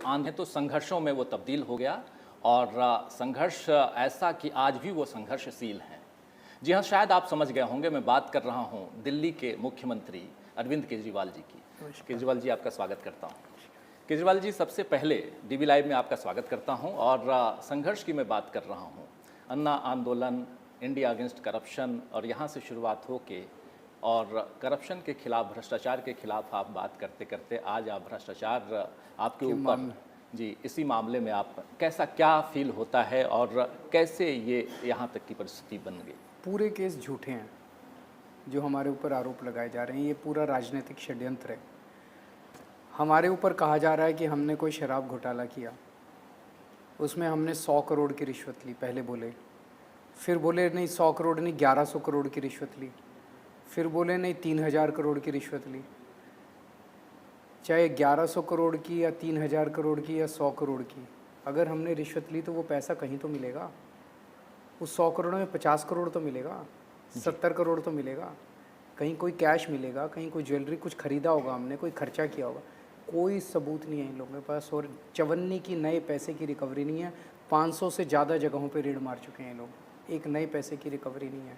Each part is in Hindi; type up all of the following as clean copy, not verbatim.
आंधे तो संघर्षों में वो तब्दील हो गया और संघर्ष ऐसा कि आज भी वो संघर्षशील हैं। जी हाँ, शायद आप समझ गए होंगे मैं बात कर रहा हूँ दिल्ली के मुख्यमंत्री अरविंद केजरीवाल जी की। केजरीवाल जी, आपका स्वागत करता हूँ। केजरीवाल जी, सबसे पहले डीबी लाइव में आपका स्वागत करता हूँ और संघर्ष की मैं बात कर रहा हूँ। अन्ना आंदोलन, इंडिया अगेंस्ट करप्शन, और यहाँ से शुरुआत हो के और करप्शन के खिलाफ, भ्रष्टाचार के खिलाफ आप बात करते करते आज आप भ्रष्टाचार आपके ऊपर, जी, इसी मामले में आप कैसा क्या फील होता है और कैसे ये यहाँ तक की परिस्थिति बन गई? पूरे केस झूठे हैं जो हमारे ऊपर आरोप लगाए जा रहे हैं। ये पूरा राजनीतिक षड्यंत्र है। हमारे ऊपर कहा जा रहा है कि हमने कोई शराब घोटाला किया, उसमें हमने 100 करोड़ की रिश्वत ली, पहले बोले। फिर बोले नहीं 100 करोड़ नहीं, 1100 करोड़ की रिश्वत ली। फिर बोले नहीं 3000 करोड़ की रिश्वत ली। चाहे 1100 करोड़ की या 3000 करोड़ की या 100 करोड़ की, अगर हमने रिश्वत ली तो वो पैसा कहीं तो मिलेगा। उस 100 करोड़ में 50 करोड़ तो मिलेगा, 70 करोड़ तो मिलेगा, कहीं कोई कैश मिलेगा, कहीं कोई ज्वेलरी कुछ खरीदा होगा हमने, कोई खर्चा किया होगा। कोई सबूत नहीं है इन लोगों के पास। और 54 की नए पैसे की रिकवरी नहीं है। 500 से ज़्यादा जगहों पे रेड मार चुके हैं लोग, एक नए पैसे की रिकवरी नहीं है।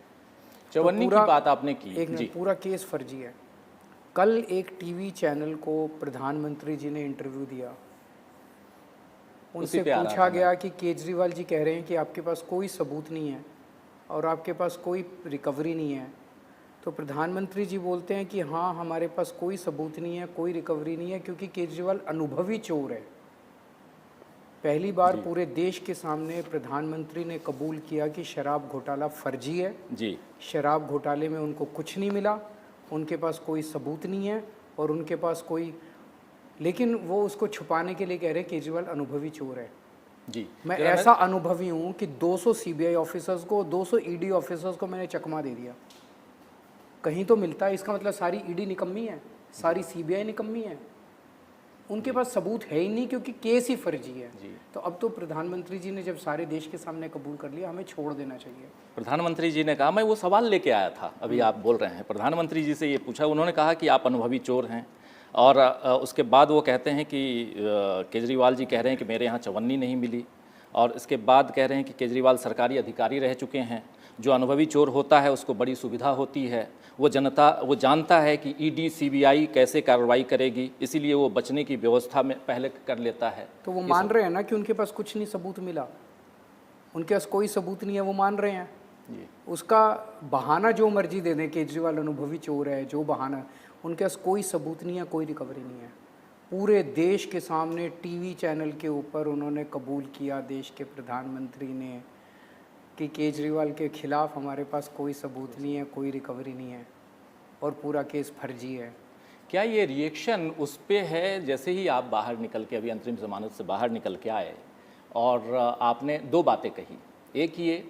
54 की बात आपने की, एक जी, पूरा केस फर्जी है। कल एक टीवी चैनल को प्रधानमंत्री जी ने इंटरव्यू दिया, उनसे पूछा गया कि केजरीवाल जी कह रहे हैं कि आपके पास कोई सबूत नहीं है और आपके पास कोई रिकवरी नहीं है। तो प्रधानमंत्री जी बोलते हैं कि हाँ, हमारे पास कोई सबूत नहीं है, कोई रिकवरी नहीं है, क्योंकि केजरीवाल अनुभवी चोर है। पहली बार पूरे देश के सामने प्रधानमंत्री ने कबूल किया कि शराब घोटाला फर्जी है जी। शराब घोटाले में उनको कुछ नहीं मिला, उनके पास कोई सबूत नहीं है और उनके पास कोई, लेकिन वो उसको छुपाने के लिए कह रहे हैं केजरीवाल अनुभवी चोर है जी। मैं ऐसा अनुभवी हूँ कि 200 सीबीआई ऑफिसर्स को, 200 ईडी ऑफिसर्स को मैंने चकमा दे दिया। कहीं तो मिलता है। इसका मतलब सारी ईडी निकम्मी है, सारी सीबीआई निकम्मी है, उनके पास सबूत है ही नहीं, क्योंकि केस ही फर्जी है जी। तो अब तो प्रधानमंत्री जी ने जब सारे देश के सामने कबूल कर लिया, हमें छोड़ देना चाहिए। प्रधानमंत्री जी ने कहा, मैं वो सवाल लेके आया था, अभी आप बोल रहे हैं, प्रधानमंत्री जी से ये पूछा, उन्होंने कहा कि आप अनुभवी चोर हैं और उसके बाद वो कहते हैं कि केजरीवाल जी कह रहे हैं कि मेरे यहाँ चवन्नी नहीं मिली, और इसके बाद कह रहे हैं कि केजरीवाल सरकारी अधिकारी रह चुके हैं। जो अनुभवी चोर होता है उसको बड़ी सुविधा होती है, वो जानता है कि ईडी सीबीआई कैसे कार्रवाई करेगी, इसीलिए वो बचने की व्यवस्था में पहले कर लेता है। तो वो मान रहे हैं ना कि उनके पास कुछ नहीं सबूत मिला, उनके पास कोई सबूत नहीं है, वो मान रहे हैं जी। उसका बहाना जो मर्जी दे दें, केजरीवाल अनुभवी चोर है, जो बहाना, उनके पास कोई सबूत नहीं है, कोई रिकवरी नहीं है। पूरे देश के सामने टीवी चैनल के ऊपर उन्होंने कबूल किया, देश के प्रधानमंत्री ने, कि केजरीवाल के खिलाफ हमारे पास कोई सबूत नहीं है, कोई रिकवरी नहीं है और पूरा केस फर्जी है। क्या ये रिएक्शन उस पे है, जैसे ही आप बाहर निकल के, अभी अंतरिम ज़मानत से बाहर निकल के आए और आपने दो बातें कही, एक ये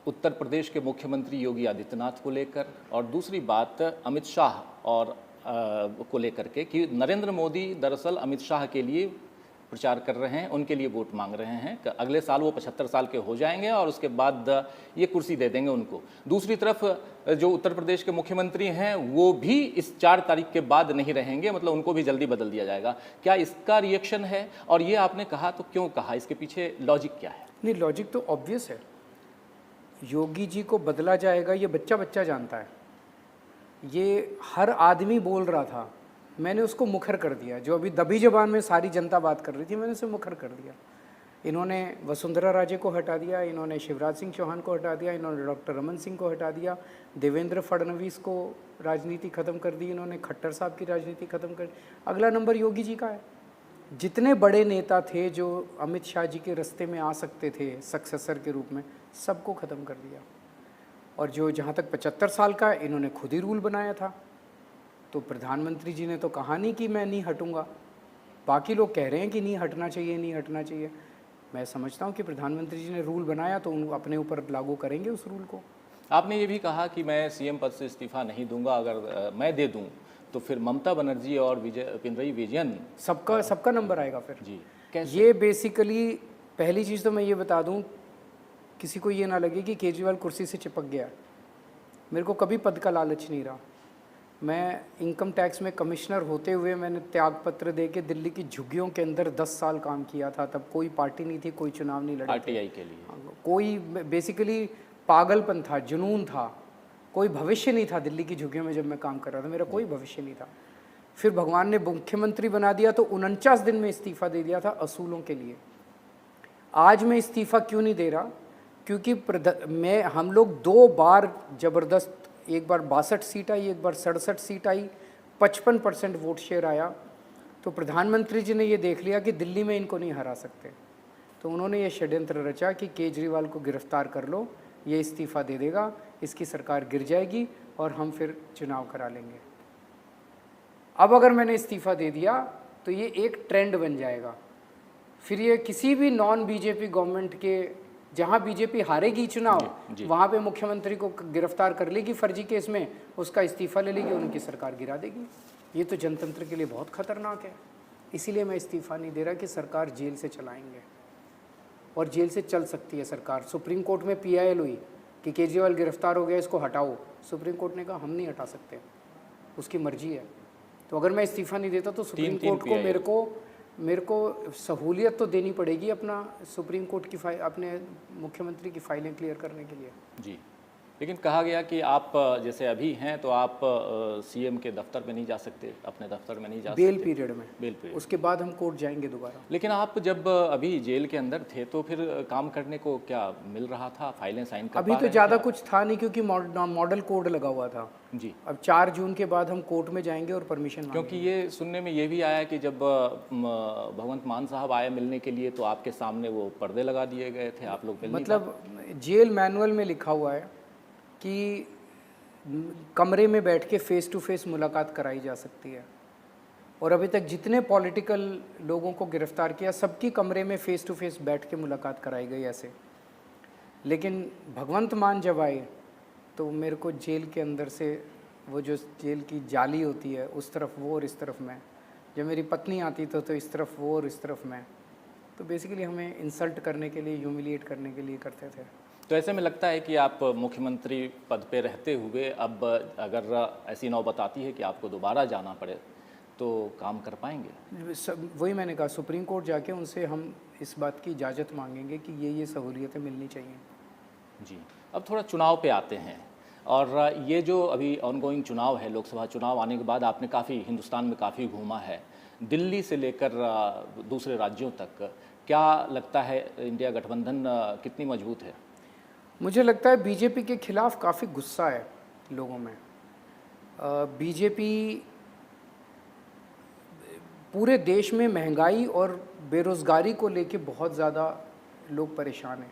उत्तर प्रदेश के मुख्यमंत्री योगी आदित्यनाथ को लेकर, और दूसरी बात अमित शाह और को लेकर के कि नरेंद्र मोदी दरअसल अमित शाह के लिए प्रचार कर रहे हैं, उनके लिए वोट मांग रहे हैं कि अगले साल वो 75 साल के हो जाएंगे और उसके बाद ये कुर्सी दे देंगे उनको। दूसरी तरफ जो उत्तर प्रदेश के मुख्यमंत्री हैं वो भी इस 4 तारीख के बाद नहीं रहेंगे, मतलब उनको भी जल्दी बदल दिया जाएगा। क्या इसका रिएक्शन है? और ये आपने कहा तो क्यों कहा, इसके पीछे लॉजिक क्या है? नहीं, लॉजिक तो ऑब्वियस है। योगी जी को बदला जाएगा ये बच्चा बच्चा जानता है, ये हर आदमी बोल रहा था। मैंने उसको मुखर कर दिया। जो अभी दबी जबान में सारी जनता बात कर रही थी, मैंने उसे मुखर कर दिया। इन्होंने वसुंधरा राजे को हटा दिया, इन्होंने शिवराज सिंह चौहान को हटा दिया, इन्होंने डॉक्टर रमन सिंह को हटा दिया, देवेंद्र फडणवीस को राजनीति ख़त्म कर दी, इन्होंने खट्टर साहब की राजनीति ख़त्म कर दी। अगला नंबर योगी जी का है। जितने बड़े नेता थे जो अमित शाह जी के रास्ते में आ सकते थे सक्सेसर के रूप में, सबको ख़त्म कर दिया। और जो जहाँ तक 75 साल का, इन्होंने खुद ही रूल बनाया था। तो प्रधानमंत्री जी ने तो कहा नहीं कि मैं नहीं हटूंगा, बाकी लोग कह रहे हैं कि नहीं हटना चाहिए, नहीं हटना चाहिए। मैं समझता हूँ कि प्रधानमंत्री जी ने रूल बनाया तो उन अपने ऊपर लागू करेंगे उस रूल को। आपने ये भी कहा कि मैं सीएम पद से इस्तीफा नहीं दूंगा, अगर मैं दे दूं तो फिर ममता बनर्जी और पिनरई विजयन सबका नंबर आएगा फिर जी। कैसे? ये बेसिकली पहली चीज़ तो मैं ये बता दूँ, किसी को ये ना लगे कि केजरीवाल कुर्सी से चिपक गया। मेरे को कभी पद का लालच नहीं रहा। मैं इनकम टैक्स में कमिश्नर होते हुए मैंने त्यागपत्र दे के दिल्ली की झुग्गियों के अंदर 10 साल काम किया था। तब कोई पार्टी नहीं थी, कोई चुनाव नहीं लड़ा, आरटीआई के लिए कोई बेसिकली पागलपन था, जुनून था, कोई भविष्य नहीं था दिल्ली की झुग्गियों में। जब मैं काम कर रहा था मेरा कोई भविष्य नहीं था। फिर भगवान ने मुख्यमंत्री बना दिया तो 49 दिन में इस्तीफा दे दिया था असूलों के लिए। आज मैं इस्तीफा क्यों नहीं दे रहा? क्योंकि हम लोग 2 बार ज़बरदस्त, एक बार 62 सीट आई, एक बार 67 सीट आई, 55% वोट शेयर आया। तो प्रधानमंत्री जी ने ये देख लिया कि दिल्ली में इनको नहीं हरा सकते, तो उन्होंने ये षड्यंत्र रचा कि केजरीवाल को गिरफ्तार कर लो, ये इस्तीफा दे देगा, इसकी सरकार गिर जाएगी और हम फिर चुनाव करा लेंगे। अब अगर मैंने इस्तीफा दे दिया तो ये एक ट्रेंड बन जाएगा। फिर ये किसी भी नॉन बीजेपी गवर्नमेंट के, जहाँ बीजेपी हारेगी चुनाव, वहाँ पे मुख्यमंत्री को गिरफ्तार कर लेगी फर्जी केस में, उसका इस्तीफा ले लेगी, उनकी सरकार गिरा देगी। ये तो जनतंत्र के लिए बहुत खतरनाक है। इसीलिए मैं इस्तीफा नहीं दे रहा कि सरकार जेल से चलाएंगे, और जेल से चल सकती है सरकार। सुप्रीम कोर्ट में PIL हुई कि केजरीवाल गिरफ्तार हो गया, इसको हटाओ। सुप्रीम कोर्ट ने कहा हम नहीं हटा सकते, उसकी मर्जी है। तो अगर मैं इस्तीफा नहीं देता तो सुप्रीम कोर्ट को मेरे को सहूलियत तो देनी पड़ेगी अपना सुप्रीम कोर्ट की अपने मुख्यमंत्री की फाइलें क्लियर करने के लिए। जी, लेकिन कहा गया कि आप जैसे अभी हैं तो आप CM के दफ्तर में नहीं जा सकते, अपने दफ्तर में नहीं जा सकते बेल पीरियड में। बेल पीरियड उसके बाद हम कोर्ट जाएंगे दोबारा। लेकिन आप जब अभी जेल के अंदर थे तो फिर काम करने को क्या मिल रहा था? फाइलें साइन कर अभी तो ज़्यादा कुछ था नहीं, क्योंकि मॉडल कोड लगा हुआ था जी। अब 4 जून के बाद हम कोर्ट में जाएंगे और परमिशन मांगेंगे। क्योंकि ये सुनने में ये भी आया कि जब भगवंत मान साहब आए मिलने के लिए तो आपके सामने वो पर्दे लगा दिए गए थे, आप लोग मिल नहीं मतलब जेल मैनुअल में लिखा हुआ है कि कमरे में बैठ के फेस टू फेस मुलाकात कराई जा सकती है, और अभी तक जितने पॉलिटिकल लोगों को गिरफ्तार किया सबकी कमरे में फेस टू फेस बैठ के मुलाकात कराई गई ऐसे। लेकिन भगवंत मान जब आए तो मेरे को जेल के अंदर से वो जो जेल की जाली होती है उस तरफ वो और इस तरफ मैं, जब मेरी पत्नी आती तो इस तरफ वो और इस तरफ मैं, तो बेसिकली हमें इंसल्ट करने के लिए, ह्यूमिलिएट करने के लिए करते थे। तो ऐसे में लगता है कि आप मुख्यमंत्री पद पे रहते हुए अब अगर ऐसी नौबत आती है कि आपको दोबारा जाना पड़े तो काम कर पाएंगे? वही मैंने कहा, सुप्रीम कोर्ट जाके उनसे हम इस बात की इजाज़त मांगेंगे कि ये सहूलियतें मिलनी चाहिए। जी, अब थोड़ा चुनाव पे आते हैं, और ये जो अभी ऑनगोइंग चुनाव है, लोकसभा चुनाव आने के बाद आपने काफ़ी हिंदुस्तान में काफ़ी घूमा है, दिल्ली से लेकर दूसरे राज्यों तक, क्या लगता है इंडिया गठबंधन कितनी मजबूत है? मुझे लगता है बीजेपी के खिलाफ काफ़ी गुस्सा है लोगों में। बीजेपी पूरे देश में महंगाई और बेरोज़गारी को लेके बहुत ज़्यादा लोग परेशान हैं।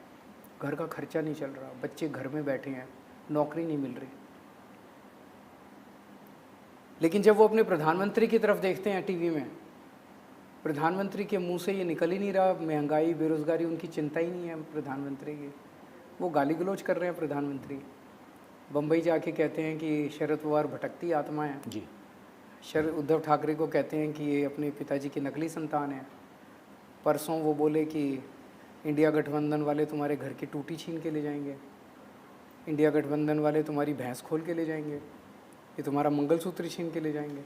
घर का खर्चा नहीं चल रहा, बच्चे घर में बैठे हैं, नौकरी नहीं मिल रही। लेकिन जब वो अपने प्रधानमंत्री की तरफ देखते हैं टीवी में, प्रधानमंत्री के मुंह से ये निकल ही नहीं रहा, महंगाई बेरोज़गारी उनकी चिंता ही नहीं है प्रधानमंत्री की। वो गाली गलौज कर रहे हैं प्रधानमंत्री। बम्बई जाके कहते हैं कि शरद पवार भटकती आत्मा है जी। उद्धव ठाकरे को कहते हैं कि ये अपने पिताजी की नकली संतान है। परसों वो बोले कि इंडिया गठबंधन वाले तुम्हारे घर की टूटी छीन के ले जाएंगे, इंडिया गठबंधन वाले तुम्हारी भैंस खोल के ले जाएंगे, ये तुम्हारा मंगलसूत्र छीन के ले जाएंगे।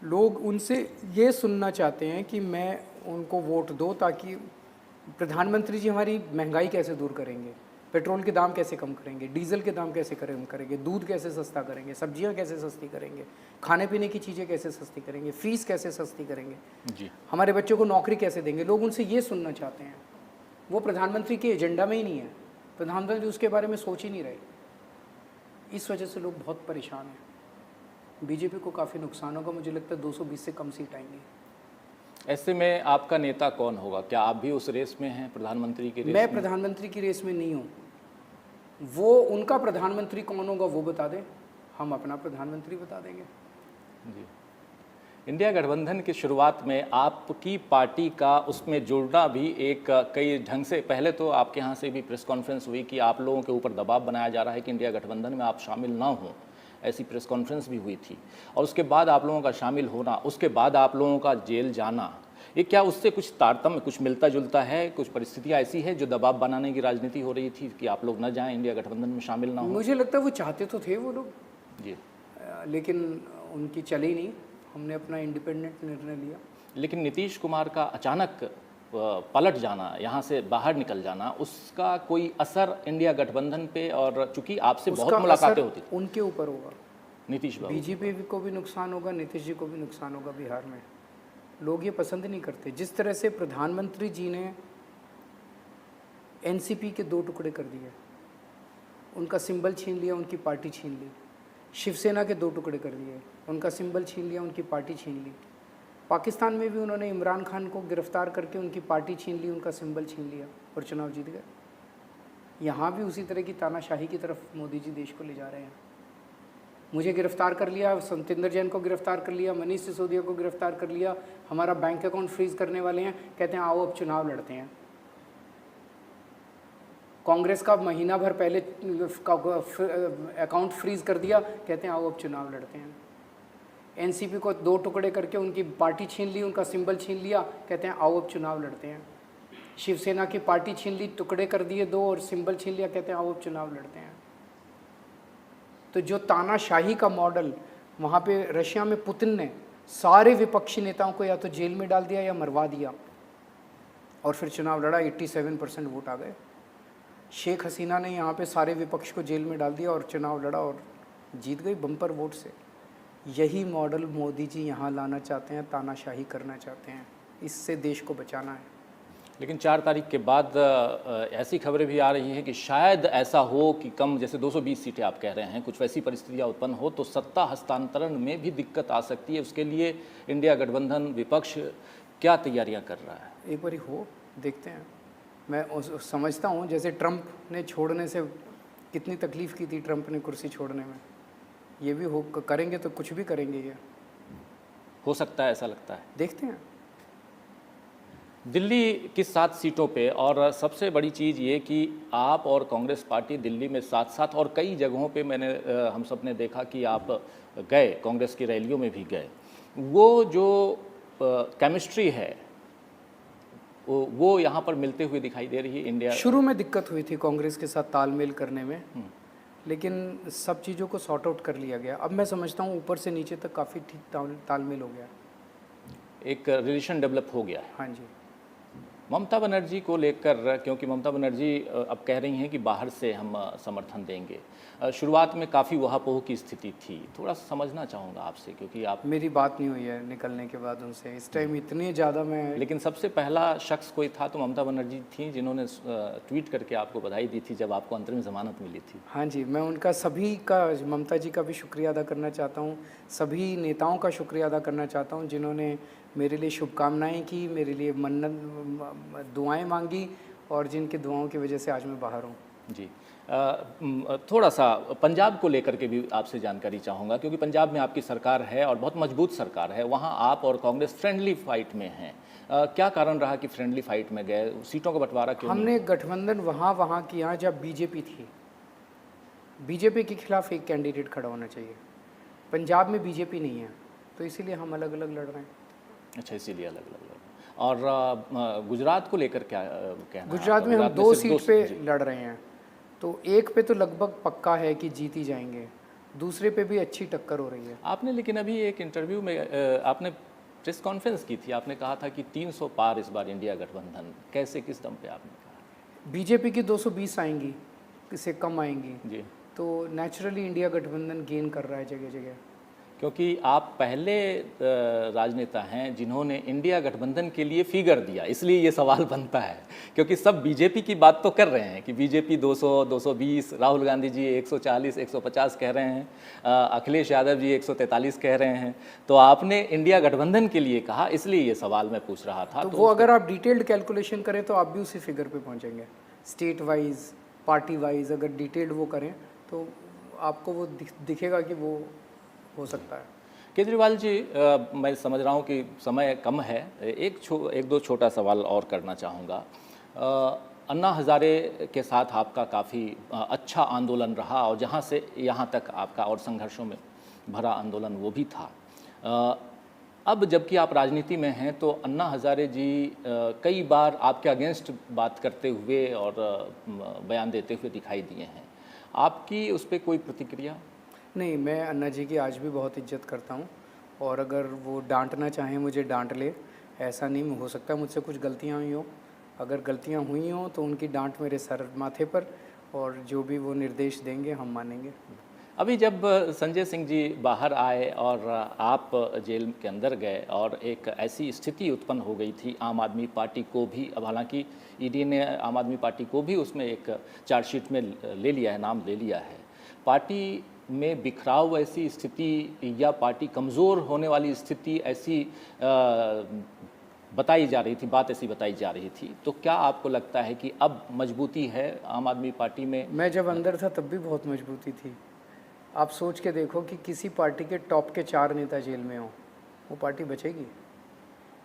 लोग उनसे ये सुनना चाहते हैं कि मैं उनको वोट दो ताकि प्रधानमंत्री जी हमारी महंगाई कैसे दूर करेंगे, पेट्रोल के दाम कैसे कम करेंगे, डीजल के दाम कैसे करेंगे, दूध कैसे सस्ता करेंगे, सब्जियां कैसे सस्ती करेंगे, खाने पीने की चीज़ें कैसे सस्ती करेंगे, फीस कैसे सस्ती करेंगे जी। हमारे बच्चों को नौकरी कैसे देंगे। लोग उनसे ये सुनना चाहते हैं। वो प्रधानमंत्री के एजेंडा में ही नहीं है, प्रधानमंत्री उसके बारे में सोच ही नहीं रहे। इस वजह से लोग बहुत परेशान हैं। बीजेपी को काफ़ी नुकसान होगा। मुझे लगता है 220 से कम सीट आएंगी। ऐसे में आपका नेता कौन होगा? क्या आप भी उस रेस में हैं, प्रधानमंत्री की रेस मैं में? प्रधानमंत्री की रेस में नहीं हूँ। वो उनका प्रधानमंत्री कौन होगा वो बता दें, हम अपना प्रधानमंत्री बता देंगे। जी। इंडिया गठबंधन की शुरुआत में आपकी पार्टी का उसमें जुड़ना भी एक कई ढंग से, पहले तो आपके यहाँ से भी प्रेस कॉन्फ्रेंस हुई कि आप लोगों के ऊपर दबाव बनाया जा रहा है कि इंडिया गठबंधन में आप शामिल ना हों, ऐसी प्रेस कॉन्फ्रेंस भी हुई थी। और उसके बाद आप लोगों का शामिल होना, उसके बाद आप लोगों का जेल जाना, ये क्या उससे कुछ तारतम्य, कुछ मिलता जुलता है? कुछ परिस्थितियाँ ऐसी है जो दबाव बनाने की राजनीति हो रही थी कि आप लोग न जाएं, इंडिया गठबंधन में शामिल ना हो? मुझे लगता है वो चाहते तो थे वो लोग। जी। लेकिन उनकी चली नहीं, हमने अपना इंडिपेंडेंट निर्णय लिया। लेकिन नीतीश कुमार का अचानक पलट जाना, यहाँ से बाहर निकल जाना, उसका कोई असर इंडिया गठबंधन पे, और चूंकि आपसे बहुत उसका मुलाकातें असर होती थी उनके ऊपर होगा, नीतीश बाबू, बीजेपी को भी नुकसान होगा, नीतीश जी को भी नुकसान होगा। बिहार में लोग ये पसंद नहीं करते। जिस तरह से प्रधानमंत्री जी ने एनसीपी के 2 टुकड़े कर दिए, उनका सिंबल छीन लिया, उनकी पार्टी छीन ली। शिवसेना के 2 टुकड़े कर दिए, उनका सिंबल छीन लिया, उनकी पार्टी छीन ली। पाकिस्तान में भी उन्होंने इमरान खान को गिरफ्तार करके उनकी पार्टी छीन ली, उनका सिंबल छीन लिया और चुनाव जीत गए। यहाँ भी उसी तरह की तानाशाही की तरफ मोदी जी देश को ले जा रहे हैं। मुझे गिरफ्तार कर लिया, सत्येंद्र जैन को गिरफ्तार कर लिया, मनीष सिसोदिया को गिरफ्तार कर लिया, हमारा बैंक अकाउंट फ्रीज करने वाले हैं, कहते हैं आओ अब चुनाव लड़ते हैं। कांग्रेस का महीना भर पहले अकाउंट फ्रीज कर दिया, कहते हैं आओ अब चुनाव लड़ते हैं। एनसीपी को 2 टुकड़े करके उनकी पार्टी छीन ली, उनका सिंबल छीन लिया, कहते हैं आओ अब चुनाव लड़ते हैं। शिवसेना की पार्टी छीन ली, टुकड़े कर दिए 2 और सिंबल छीन लिया, कहते हैं आओ अब चुनाव लड़ते हैं। तो जो तानाशाही का मॉडल वहाँ पे रशिया में पुतिन ने सारे विपक्षी नेताओं को या तो जेल में डाल दिया या मरवा दिया और फिर चुनाव लड़ा, 87% वोट आ गए। शेख हसीना ने यहाँ पे सारे विपक्ष को जेल में डाल दिया और चुनाव लड़ा और जीत गई बम्पर वोट से। यही मॉडल मोदी जी यहाँ लाना चाहते हैं, तानाशाही करना चाहते हैं, इससे देश को बचाना है। लेकिन 4 तारीख के बाद ऐसी खबरें भी आ रही हैं कि शायद ऐसा हो कि कम, जैसे 220 सीटें आप कह रहे हैं, कुछ वैसी परिस्थितियां उत्पन्न हो तो सत्ता हस्तांतरण में भी दिक्कत आ सकती है। उसके लिए इंडिया गठबंधन विपक्ष क्या तैयारियां कर रहा है? एक बारी हो, देखते हैं। मैं समझता हूँ जैसे ट्रंप ने छोड़ने से कितनी तकलीफ़ की थी, ट्रंप ने कुर्सी छोड़ने में, ये भी हो करेंगे तो कुछ भी करेंगे, ये हो सकता है, ऐसा लगता है। देखते हैं। दिल्ली की 7 सीटों पे, और सबसे बड़ी चीज़ ये कि आप और कांग्रेस पार्टी दिल्ली में साथ साथ, और कई जगहों पे हम सब ने देखा कि आप गए, कांग्रेस की रैलियों में भी गए। वो जो केमिस्ट्री है वो यहाँ पर मिलते हुए दिखाई दे रही है इंडिया। शुरू में दिक्कत हुई थी कांग्रेस के साथ तालमेल करने में, लेकिन सब चीज़ों को सॉर्ट आउट कर लिया गया। अब मैं समझता हूँ ऊपर से नीचे तक काफ़ी ठीक तालमेल हो गया, एक रिलेशन डेवलप हो गया है। हाँ जी। ममता बनर्जी को लेकर, क्योंकि ममता बनर्जी अब कह रही हैं कि बाहर से हम समर्थन देंगे, शुरुआत में काफ़ी वहापोह की स्थिति थी, थोड़ा समझना चाहूँगा आपसे, क्योंकि आप, मेरी बात नहीं हुई है निकलने के बाद उनसे इस टाइम इतनी ज़्यादा मैं, लेकिन सबसे पहला शख्स कोई था तो ममता बनर्जी थी जिन्होंने ट्वीट करके आपको बधाई दी थी जब आपको अंतरिम ज़मानत मिली थी। हाँ जी, मैं उनका सभी का, ममता जी का भी शुक्रिया अदा करना चाहता हूँ, सभी नेताओं का शुक्रिया अदा करना चाहता हूँ जिन्होंने मेरे लिए शुभकामनाएं की, मेरे लिए मन्नत दुआएं मांगी, और जिनकी दुआओं की वजह से आज मैं बाहर हूँ। जी, थोड़ा सा पंजाब को लेकर के भी आपसे जानकारी चाहूँगा, क्योंकि पंजाब में आपकी सरकार है और बहुत मजबूत सरकार है, वहाँ आप और कांग्रेस फ्रेंडली फाइट में हैं। क्या कारण रहा कि फ्रेंडली फाइट में गए? सीटों का बंटवारा क्यों नहीं? हमने गठबंधन वहाँ किया जब बीजेपी थी। बीजेपी के खिलाफ एक कैंडिडेट खड़ा होना चाहिए। पंजाब में बीजेपी नहीं है, तो इसीलिए हम अलग अलग लड़ रहे हैं। अच्छा, इसीलिए अलग अलग लड़। और गुजरात को लेकर क्या कहना है? गुजरात में हम 2 सिर्फ सीट पे लड़ रहे हैं, तो एक पे तो लगभग पक्का है कि जीत ही जाएंगे, दूसरे पे भी अच्छी टक्कर हो रही है। आपने, लेकिन अभी एक इंटरव्यू में आपने प्रेस कॉन्फ्रेंस की थी, आपने कहा था कि 300 पार इस बार इंडिया गठबंधन, कैसे, किस दम पे आपने कहा? बीजेपी की 220 आएंगी, इससे कम आएंगी, जी, तो नेचुरली इंडिया गठबंधन गेन कर रहा है जगह जगह। क्योंकि आप पहले राजनेता हैं जिन्होंने इंडिया गठबंधन के लिए फिगर दिया, इसलिए ये सवाल बनता है, क्योंकि सब बीजेपी की बात तो कर रहे हैं कि बीजेपी 200, 220, राहुल गांधी जी 140, 150 कह रहे हैं, अखिलेश यादव जी 143 कह रहे हैं, तो आपने इंडिया गठबंधन के लिए कहा, इसलिए ये सवाल मैं पूछ रहा था। तो वो अगर आप डिटेल्ड कैलकुलेशन करें तो आप भी उसी फिगर पे पहुंचेंगे, स्टेट वाइज, पार्टी वाइज, अगर डिटेल्ड वो करें तो आपको वो दिखेगा कि वो हो सकता है। केजरीवाल जी, मैं समझ रहा हूँ कि समय कम है, एक दो छोटा सवाल और करना चाहूँगा। अन्ना हज़ारे के साथ आपका काफ़ी अच्छा आंदोलन रहा, और जहाँ से यहाँ तक आपका और संघर्षों में भरा आंदोलन वो भी था। अब जबकि आप राजनीति में हैं तो अन्ना हज़ारे जी कई बार आपके अगेंस्ट बात करते हुए और बयान देते हुए दिखाई दिए हैं, आपकी उस पर कोई प्रतिक्रिया? नहीं, मैं अन्ना जी की आज भी बहुत इज्जत करता हूँ और अगर वो डांटना चाहें मुझे डांट ले, ऐसा नहीं हो सकता मुझसे कुछ गलतियाँ हुई हों। अगर गलतियाँ हुई हों तो उनकी डांट मेरे सर माथे पर, और जो भी वो निर्देश देंगे हम मानेंगे। अभी जब संजय सिंह जी बाहर आए और आप जेल के अंदर गए और एक ऐसी स्थिति उत्पन्न हो गई थी आम आदमी पार्टी को भी, अब हालांकि ईडी ने आम आदमी पार्टी को भी उसमें एक चार्जशीट में ले लिया है, नाम ले लिया है, पार्टी में बिखराव ऐसी स्थिति या पार्टी कमज़ोर होने वाली स्थिति ऐसी बताई जा रही थी, बात ऐसी बताई जा रही थी, तो क्या आपको लगता है कि अब मजबूती है आम आदमी पार्टी में? मैं जब अंदर था तब भी बहुत मजबूती थी। आप सोच के देखो कि किसी पार्टी के टॉप के 4 नेता जेल में हों, वो पार्टी बचेगी?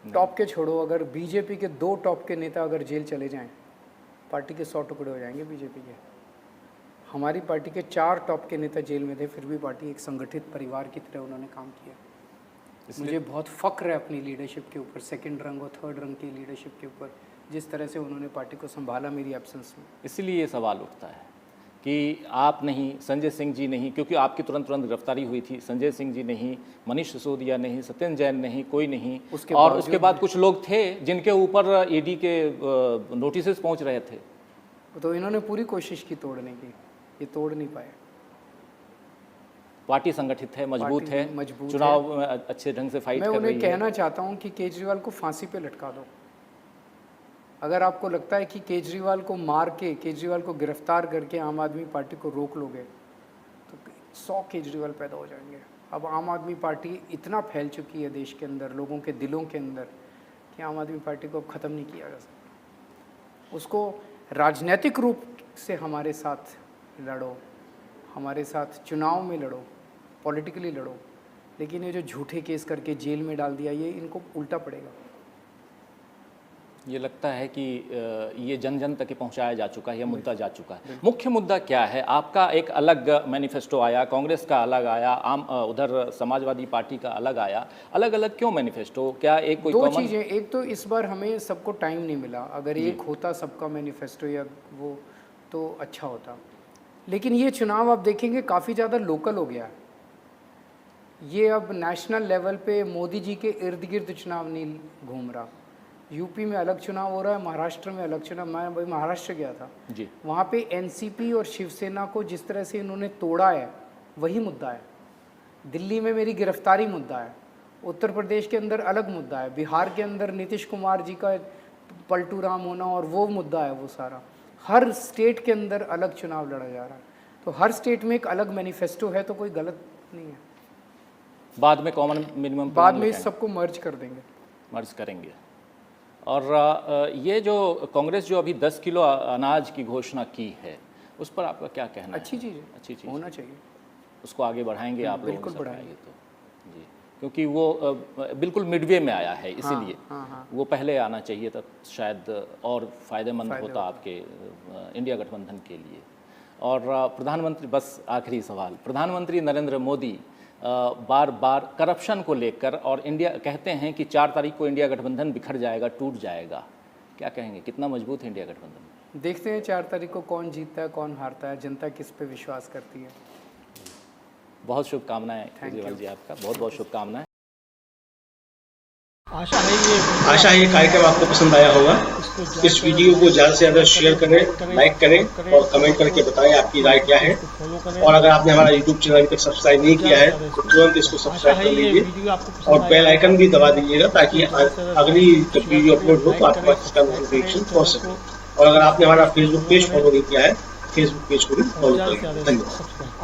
टॉप के छोड़ो, अगर बीजेपी के 2 टॉप के नेता अगर जेल चले जाएं, पार्टी के 100 टुकड़े हो जाएंगे बीजेपी के। हमारी पार्टी के 4 टॉप के नेता जेल में थे, फिर भी पार्टी एक संगठित परिवार की तरह उन्होंने काम किया। मुझे बहुत फ़ख्र है अपनी लीडरशिप के ऊपर, सेकंड रंग और थर्ड रंग की लीडरशिप के ऊपर, जिस तरह से उन्होंने पार्टी को संभाला मेरी एब्सेंस में। इसलिए ये सवाल उठता है कि आप नहीं, संजय सिंह जी नहीं, क्योंकि आपकी तुरंत गिरफ्तारी हुई थी, संजय सिंह जी नहीं, मनीष सिसोदिया नहीं, सत्येंद्र जैन नहीं, कोई नहीं, और उसके बाद कुछ लोग थे जिनके ऊपर ईडी के नोटिस पहुंच रहे थे। तो इन्होंने पूरी कोशिश की तोड़ने की, ये तोड़ नहीं पाए। पार्टी संगठित है, मजबूत है, चुनाव अच्छे ढंग से फाइट कर रही है। मैं उन्हें कहना चाहता हूँ कि केजरीवाल को फांसी पे लटका दो। अगर आपको लगता है कि केजरीवाल को मार के, केजरीवाल को गिरफ्तार करके आम आदमी पार्टी को रोक लोगे, तो 100 केजरीवाल पैदा हो जाएंगे। अब आम आदमी पार्टी इतना फैल चुकी है देश के अंदर, लोगों के दिलों के अंदर, कि आम आदमी पार्टी को अब ख़त्म नहीं किया जा सकता। उसको राजनीतिक रूप से हमारे साथ लड़ो, हमारे साथ चुनाव में लड़ो, पॉलिटिकली लड़ो, लेकिन ये जो झूठे केस करके जेल में डाल दिया, ये इनको उल्टा पड़ेगा। ये लगता है कि ये जन जन तक पहुंचाया जा चुका है, यह मुद्दा जा चुका है। मुख्य मुद्दा क्या है? आपका एक अलग मैनिफेस्टो आया, कांग्रेस का अलग आया, उधर समाजवादी पार्टी का अलग आया, अलग अलग क्यों मैनिफेस्टो? क्या एक कोई 2 चीज़ें, एक तो इस बार हमें सबको टाइम नहीं मिला, अगर एक होता सबका मैनिफेस्टो या वो तो अच्छा होता। लेकिन ये चुनाव आप देखेंगे काफ़ी ज़्यादा लोकल हो गया है। ये अब नेशनल लेवल पे मोदी जी के इर्द गिर्द चुनाव नहीं घूम रहा। यूपी में अलग चुनाव हो रहा है, महाराष्ट्र में अलग चुनाव। मैं वही महाराष्ट्र गया था जी, वहाँ पे एनसीपी और शिवसेना को जिस तरह से इन्होंने तोड़ा है, वही मुद्दा है। दिल्ली में मेरी गिरफ्तारी मुद्दा है, उत्तर प्रदेश के अंदर अलग मुद्दा है, बिहार के अंदर नीतीश कुमार जी का पलटू राम होना और वो मुद्दा है। वो सारा हर स्टेट के अंदर अलग चुनाव लड़ा जा रहा है, तो हर स्टेट में एक अलग मैनिफेस्टो है, तो कोई गलत नहीं है। बाद में कॉमन मिनिमम, बाद में इस सबको मर्ज कर देंगे, मर्ज करेंगे। और ये जो कांग्रेस जो अभी 10 किलो अनाज की घोषणा की है, उस पर आपका क्या कहना है? अच्छी चीज़ है, अच्छी चीज़ होना चाहिए। उसको आगे बढ़ाएंगे आप? बिल्कुल बढ़ाएंगे तो जी, क्योंकि वो बिल्कुल मिडवे में आया है, इसीलिए वो पहले आना चाहिए था, शायद और फ़ायदेमंद होता आपके इंडिया गठबंधन के लिए। और प्रधानमंत्री, बस आखिरी सवाल, प्रधानमंत्री नरेंद्र मोदी बार बार करप्शन को लेकर, और इंडिया कहते हैं कि 4 तारीख को इंडिया गठबंधन बिखर जाएगा, टूट जाएगा, क्या कहेंगे? कितना मजबूत है इंडिया गठबंधन? देखते हैं 4 तारीख को कौन जीतता है, कौन हारता है, जनता किस पे विश्वास करती है। बहुत शुभकामनाएं केजरीवाल जी, आपका बहुत बहुत शुभकामनाएं। आशा है ये कार्यक्रम आपको पसंद आया होगा। इस वीडियो को ज़्यादा से ज़्यादा शेयर करें, लाइक करें और कमेंट करके बताएं आपकी राय क्या है। और अगर आपने हमारा यूट्यूब चैनल अभी तक सब्सक्राइब नहीं किया है तो तुरंत इसको सब्सक्राइब कर लीजिए और बेल आइकन भी दबा दीजिएगा, ताकि अगली जब वीडियो अपलोड हो तो आपके पास इसका नोटिफिकेशन पहुंच सके। और अगर आपने हमारा फेसबुक पेज फॉलो नहीं किया है, फेसबुक पेज को भी फॉलो करें। धन्यवाद।